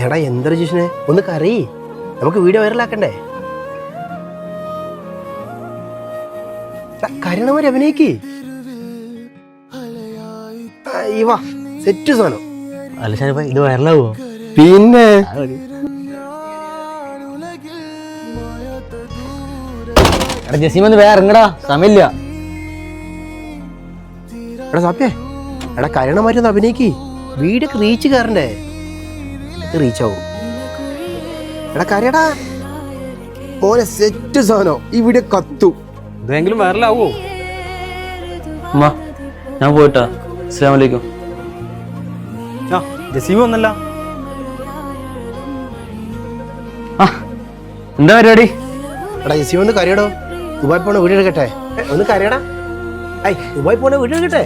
എടാ എന്തൊരു ജിഷ്ണേ, ഒന്ന് കറി, നമുക്ക് വീഡിയോ വൈറലാക്കണ്ടേ? കരണവരെ അഭിനയിക്ക്. വാ സെറ്റ് സാധനം. അല്ല ഷാനിപ്പ ഇത് വൈറലാവോ? പിന്നെ എടാ ജസീമൊന്ന് വേറെ ഇറങ്ങടാ, സമയമില്ല. എടാ സാപ്യേ, എടാ കരണമാരി ഒന്ന് അഭിനയിക്ക്. വീഡിയോ റീച്ച് കയറണ്ടേ? റീച്ച് ആവും. എടാ കരയടാ മോനെ, സെറ്റ് സാധനം. ഈ വീഡിയോ കത്തു. ഇതെങ്കിലും വൈറലാവോ? അമ്മ ഞാൻ പോയിട്ടാ. അസ്സലാമു അലൈക്കും. ആ ജസീമ ഒന്നല്ല. ആ എന്താ പരിപാടി? എടാ ജസീം ഒന്ന് കരയടോ. ദുബായ് പോണ വീഡിയോ എടുക്കട്ടെ. ഒന്ന് കരയടാ. ദുബായ് പോണ വീഡിയോ എടുക്കട്ടെ.